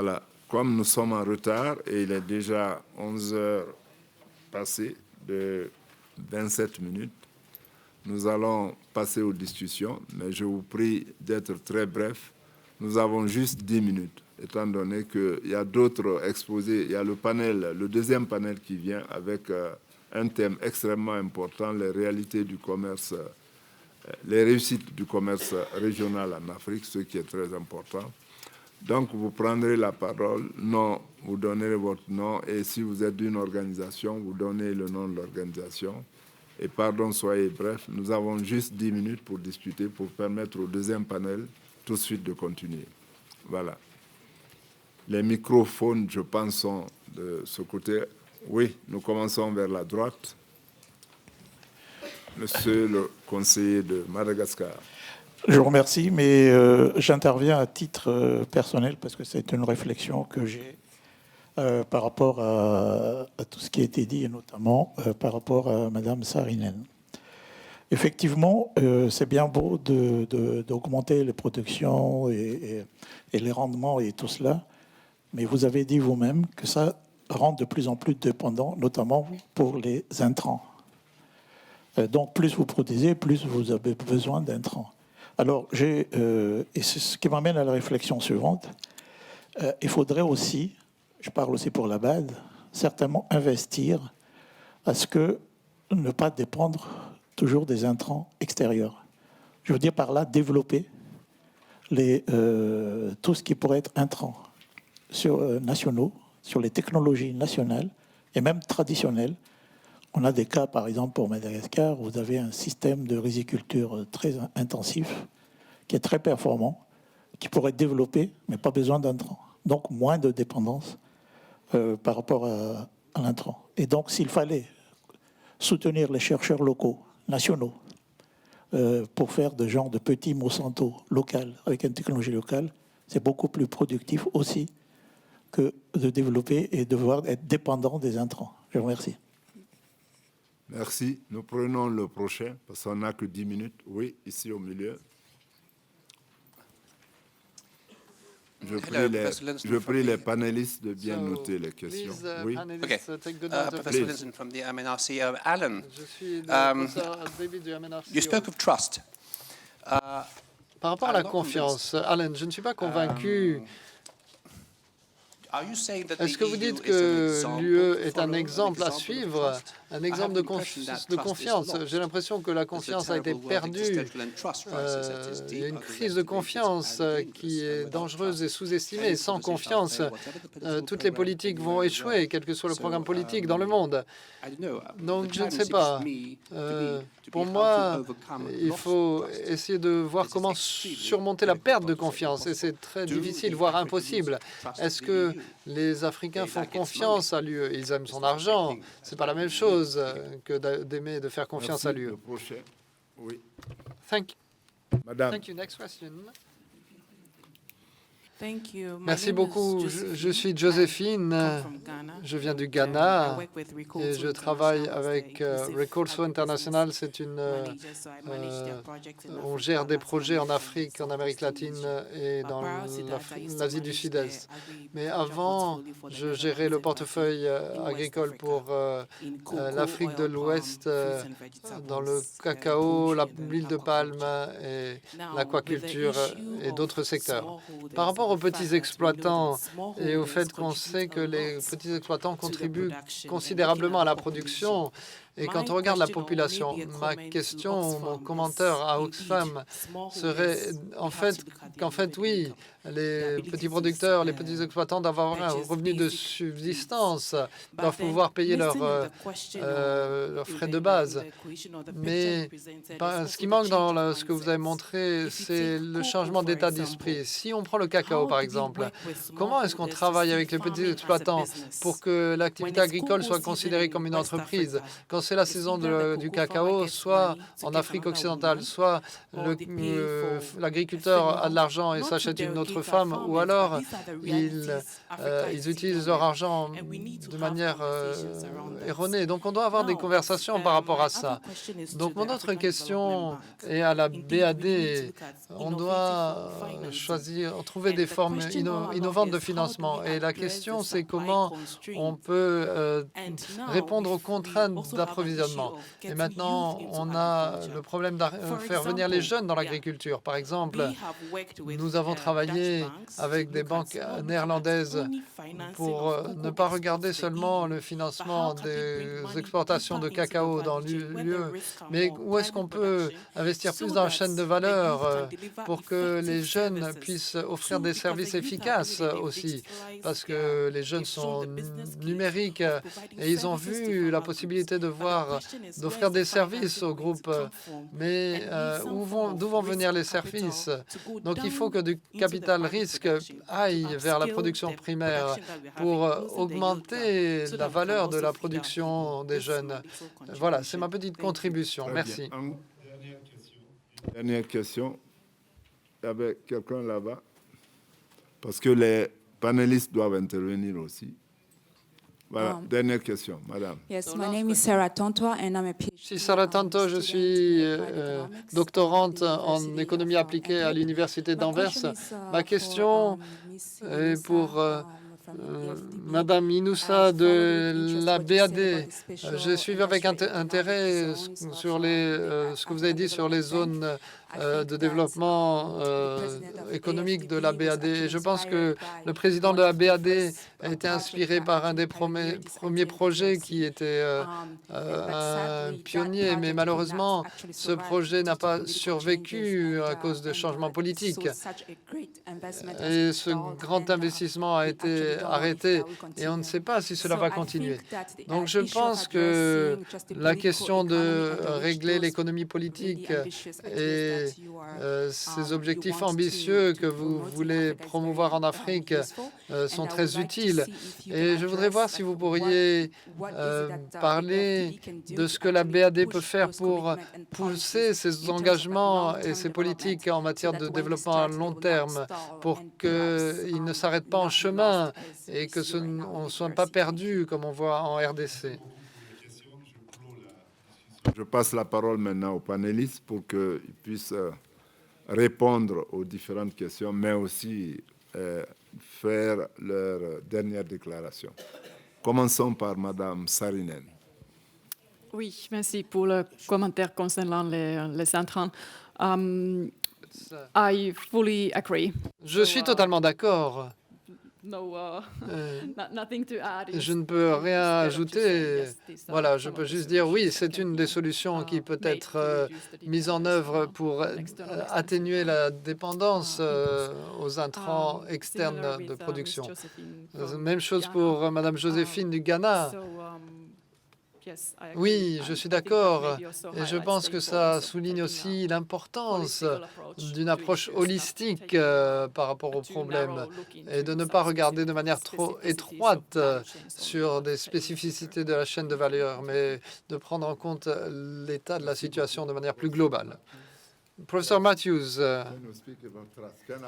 Voilà, comme nous sommes en retard et il est déjà 11 heures passées de 27 minutes, nous allons passer aux discussions, mais je vous prie d'être très bref. Nous avons juste 10 minutes, étant donné qu'il y a d'autres exposés. Il y a le panel, le deuxième panel qui vient avec un thème extrêmement important, les réalités du commerce, les réussites du commerce régional en Afrique, ce qui est très important. Donc, vous prendrez la parole, vous donnerez votre nom, et si vous êtes d'une organisation, vous donnez le nom de l'organisation. Et pardon, soyez bref, nous avons juste 10 minutes pour discuter, pour permettre au deuxième panel tout de suite de continuer. Voilà. Les microphones, je pense, sont de ce côté. Oui, nous commençons vers la droite. Monsieur le conseiller de Madagascar. Je vous remercie, mais j'interviens à titre personnel parce que c'est une réflexion que j'ai par rapport à tout ce qui a été dit, et notamment par rapport à Madame Saarinen. Effectivement, c'est bien beau d'augmenter les productions et les rendements et tout cela, mais vous avez dit vous-même que ça rend de plus en plus dépendant, notamment pour les intrants. Donc, plus vous produisez, plus vous avez besoin d'intrants. Alors, et c'est ce qui m'amène à la réflexion suivante. Il faudrait aussi, je parle aussi pour la BAD, certainement investir à ce que ne pas dépendre toujours des intrants extérieurs. Je veux dire par là, développer tout ce qui pourrait être intrants nationaux, sur les technologies nationales et même traditionnelles. On a des cas, par exemple, pour Madagascar, où vous avez un système de riziculture très intensif, qui est très performant, qui pourrait être développé, mais pas besoin d'intrants. Donc, moins de dépendance par rapport à l'intrant. Et donc, s'il fallait soutenir les chercheurs locaux, nationaux, pour faire de genre de petits Monsanto local, avec une technologie locale, c'est beaucoup plus productif aussi que de développer et devoir être dépendant des intrants. Je vous remercie. Merci. Nous prenons le prochain, parce qu'on n'a que 10 minutes. Oui, ici au milieu. Je prie les panélistes de bien noter les questions. Oui. Okay. Professor Linson from the MNRC. Alan, you spoke of trust. Par rapport à la confiance, Alan, je ne suis pas convaincu. Est-ce que vous dites que l'UE est un exemple à suivre, un exemple de confiance? J'ai l'impression que la confiance a été perdue. Il y a une crise de confiance qui est dangereuse et sous-estimée. Sans confiance, toutes les politiques vont échouer, quel que soit le programme politique dans le monde. Donc, je ne sais pas. Pour moi, il faut essayer de voir comment surmonter la perte de confiance. Et c'est très difficile, voire impossible. Est-ce que les Africains font confiance à l'UE? Ils aiment son argent. Ce n'est pas la même chose que d'aimer, de faire confiance à l'UE. Oui. Thank Madame. you. Next question. Thank you. Merci beaucoup. Je suis Joséphine. Je viens du Ghana et je travaille avec Recurso International. C'est on gère des projets en Afrique, en Amérique latine et dans l'Asie du Sud-Est. Mais avant, je gérais le portefeuille agricole pour l'Afrique de l'Ouest, dans le cacao, l'huile de palme et l'aquaculture et d'autres secteurs. Par rapport aux petits exploitants et au fait qu'on sait que les petits exploitants contribuent considérablement à la production, et quand on regarde la population, ma question, mon commentaire à Oxfam serait qu'en fait, oui, les petits producteurs, les petits exploitants doivent avoir un revenu de subsistance, doivent pouvoir payer leurs frais de base. Mais ce qui manque dans ce que vous avez montré, c'est le changement d'état d'esprit. Si on prend le cacao, par exemple, comment est-ce qu'on travaille avec les petits exploitants pour que l'activité agricole soit considérée comme une entreprise? Quand c'est la saison du cacao, soit en Afrique occidentale, soit l'agriculteur a de l'argent et s'achète une autre femme, ou alors ils utilisent leur argent de manière erronée. Donc on doit avoir des conversations par rapport à ça. Donc mon autre question est à la BAD. On doit trouver des formes innovantes de financement. Et la question, c'est comment on peut répondre aux contraintes d'approvisionnement. Et maintenant, on a le problème de faire venir les jeunes dans l'agriculture. Par exemple, nous avons travaillé avec des banques néerlandaises pour ne pas regarder seulement le financement des exportations de cacao dans l'UE, mais où est-ce qu'on peut investir plus dans la chaîne de valeur pour que les jeunes puissent offrir des services efficaces aussi, parce que les jeunes sont numériques et ils ont vu la possibilité d'offrir des services aux groupes. Mais d'où vont venir les services? Donc il faut que du capital risque aille vers la production primaire pour augmenter la valeur de la production des jeunes. Voilà, c'est ma petite contribution. Merci. Dernière question. Il y avait quelqu'un là-bas. Parce que les panélistes doivent intervenir aussi. Voilà, dernière question, madame. Yes, my name is Sarah Tonto and I'm a PhD. Je suis Sarah Tonto, je suis doctorante en économie appliquée à l'Université d'Anvers. Ma question est pour Madame Inoussa de la BAD. J'ai suivi avec intérêt sur ce que vous avez dit sur les zones de développement économique de la BAD. Et je pense que le président de la BAD a été inspiré par un des premiers projets qui était un pionnier, mais malheureusement, ce projet n'a pas survécu à cause de changements politiques. Et ce grand investissement a été arrêté et on ne sait pas si cela va continuer. Donc je pense que la question de régler l'économie politique et ces objectifs ambitieux que vous voulez promouvoir en Afrique sont très utiles. Et je voudrais voir si vous pourriez parler de ce que la BAD peut faire pour pousser ses engagements et ses politiques en matière de développement à long terme, pour qu'ils ne s'arrêtent pas en chemin et que on ne soit pas perdu comme on voit en RDC. Je passe la parole maintenant aux panélistes pour qu'ils puissent répondre aux différentes questions, mais aussi faire leur dernière déclaration. Commençons par Madame Saarinen. Oui, merci pour le commentaire concernant les intrants. I fully agree. Je suis totalement d'accord. Je ne peux rien ajouter. Voilà, je peux juste dire oui, c'est une des solutions qui peut être mise en œuvre pour atténuer la dépendance aux intrants externes de production. Même chose pour Madame Joséphine du Ghana. Oui, je suis d'accord. Et je pense que ça souligne aussi l'importance d'une approche holistique par rapport au problème et de ne pas regarder de manière trop étroite sur des spécificités de la chaîne de valeur, mais de prendre en compte l'état de la situation de manière plus globale. Professeur Matthews,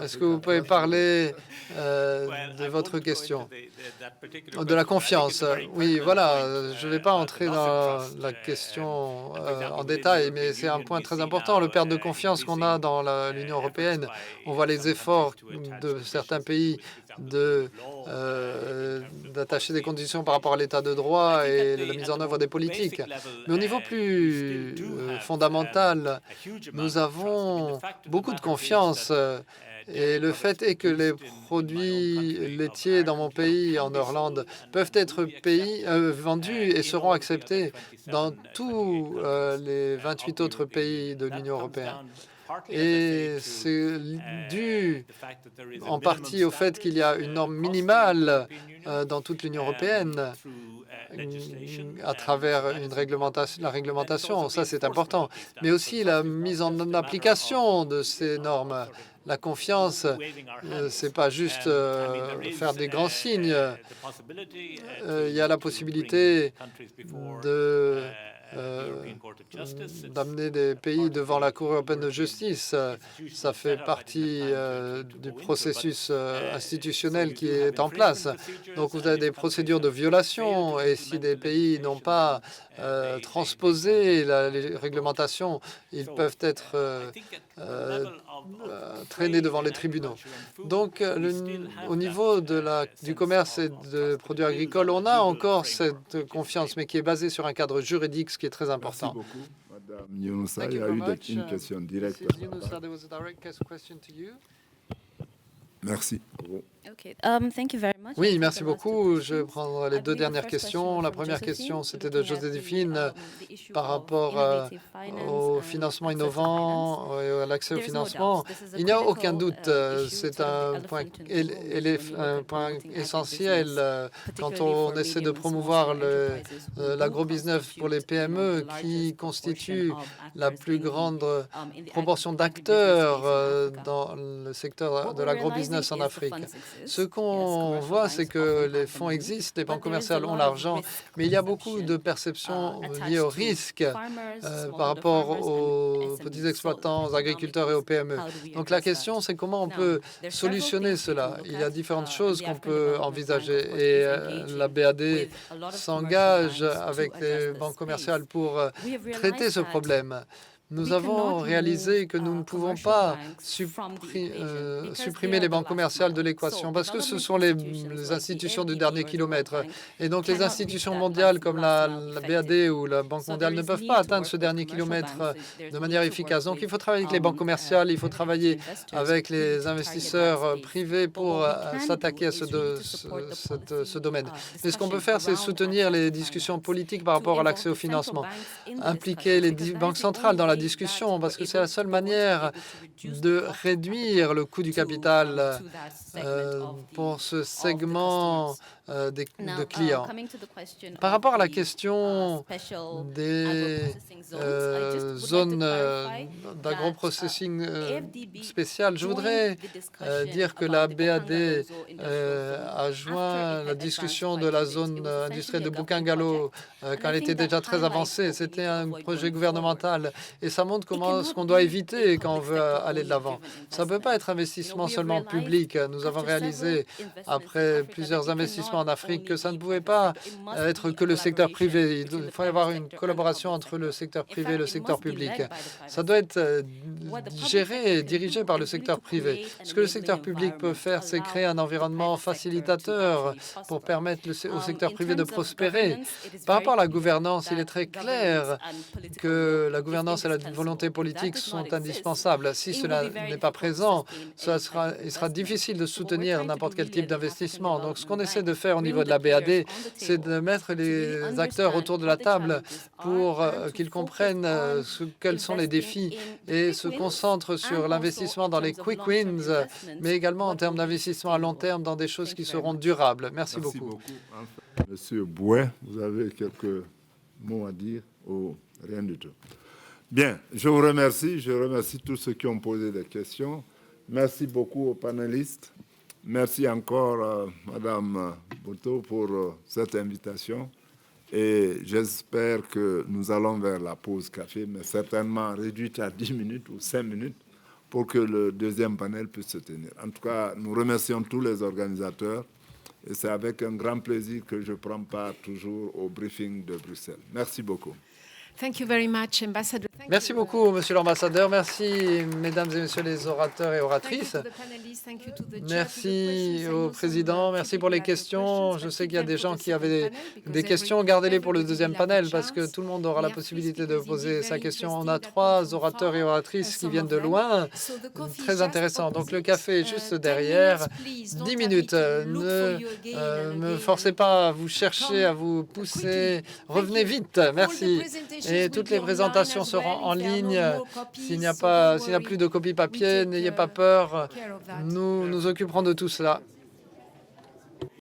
est-ce que vous pouvez parler de votre question, de la confiance? Oui, voilà, je ne vais pas entrer dans la question en détail, mais c'est un point très important, le perte de confiance qu'on a dans l'Union européenne. On voit les efforts de certains pays d'attacher des conditions par rapport à l'état de droit et la mise en œuvre des politiques. Mais au niveau plus fondamental, nous avons beaucoup de confiance. Et le fait est que les produits laitiers dans mon pays, en Irlande, peuvent être vendus et seront acceptés dans tous les 28 autres pays de l'Union européenne. Et c'est dû en partie au fait qu'il y a une norme minimale dans toute l'Union européenne à travers la réglementation. Ça, c'est important. Mais aussi la mise en application de ces normes. La confiance, c'est pas juste faire des grands signes. Il y a la possibilité de d'amener des pays devant la Cour européenne de justice. Ça fait partie du processus institutionnel qui est en place. Donc, vous avez des procédures de violation et si des pays n'ont pas transposé les réglementations, ils peuvent être traînés devant les tribunaux. Donc, au niveau du commerce et de produits agricoles, on a encore cette confiance, mais qui est basée sur un cadre juridique, ce qui est très important. Merci beaucoup, Madame Younoussa. Il y a eu une question directe. Merci. Oui, merci beaucoup. Je vais prendre les deux dernières questions. La première question, c'était de Joséphine par rapport au financement innovant et à l'accès au financement. Il n'y a aucun doute, c'est un point essentiel quand on essaie de promouvoir l'agrobusiness pour les PME qui constituent la plus grande proportion d'acteurs dans le secteur de l'agrobusiness en Afrique. Ce qu'on voit, c'est que les fonds existent, les banques commerciales ont l'argent, mais il y a beaucoup de perceptions liées au risque par rapport aux petits exploitants, aux agriculteurs et aux PME. Donc la question, c'est comment on peut solutionner cela. Il y a différentes choses qu'on peut envisager et la BAD s'engage avec les banques commerciales pour traiter ce problème. Nous avons réalisé que nous ne pouvons pas supprimer les banques commerciales de l'équation parce que ce sont les institutions du dernier kilomètre. Et donc, les institutions mondiales comme la BAD ou la Banque mondiale ne peuvent pas atteindre ce dernier kilomètre de manière efficace. Donc, il faut travailler avec les banques commerciales, il faut travailler avec les investisseurs privés pour s'attaquer à ce domaine. Mais ce qu'on peut faire, c'est soutenir les discussions politiques par rapport à l'accès au financement, impliquer les banques centrales dans la discussion, parce que c'est la seule manière de réduire le coût du capital pour ce segment de clients. Par rapport à la question des zones d'agroprocessing spéciales, je voudrais dire que la BAD a joint la discussion de la zone industrielle de Bukangalo quand elle était déjà très avancée. C'était un projet gouvernemental et ça montre comment ce qu'on doit éviter quand on veut aller de l'avant. Ça ne peut pas être investissement seulement public. Nous avons réalisé, après plusieurs investissements en Afrique, que ça ne pouvait pas être que le secteur privé. Il faut y avoir une collaboration entre le secteur privé et le secteur public. Ça doit être géré et dirigé par le secteur privé. Ce que le secteur public peut faire, c'est créer un environnement facilitateur pour permettre au secteur privé de prospérer. Par rapport à la gouvernance, il est très clair que la gouvernance et la volonté politique sont indispensables. Si cela n'est pas présent, il sera difficile de soutenir n'importe quel type d'investissement. Donc, ce qu'on essaie de faire au niveau de la BAD, c'est de mettre les acteurs autour de la table pour qu'ils comprennent quels sont les défis et se concentrent sur l'investissement dans les quick wins, mais également en termes d'investissement à long terme dans des choses qui seront durables. Merci beaucoup. Monsieur Bouet, vous avez quelques mots à dire ou rien du tout? Bien, je vous remercie. Je remercie tous ceux qui ont posé des questions. Merci beaucoup aux panélistes. Merci encore, Madame Boto, pour cette invitation. Et j'espère que nous allons vers la pause café, mais certainement réduite à 10 minutes ou 5 minutes pour que le deuxième panel puisse se tenir. En tout cas, nous remercions tous les organisateurs et c'est avec un grand plaisir que je prends part toujours au briefing de Bruxelles. Merci beaucoup. Thank you very much, Ambassador. Merci beaucoup, Monsieur l'ambassadeur. Merci, Mesdames et Messieurs les orateurs et oratrices. Merci au président. Merci pour les questions. Je sais qu'il y a des gens qui avaient des questions. Gardez-les pour le deuxième panel parce que tout le monde aura la possibilité de poser sa question. On a 3 orateurs et oratrices qui viennent de loin. Très intéressant. Donc, le café est juste derrière. 10 minutes. Ne me forcez pas à vous chercher, à vous pousser. Revenez vite. Merci. Et toutes les présentations seront en ligne. S'il n'y a plus de copies papier, n'ayez pas peur. Nous nous occuperons de tout cela.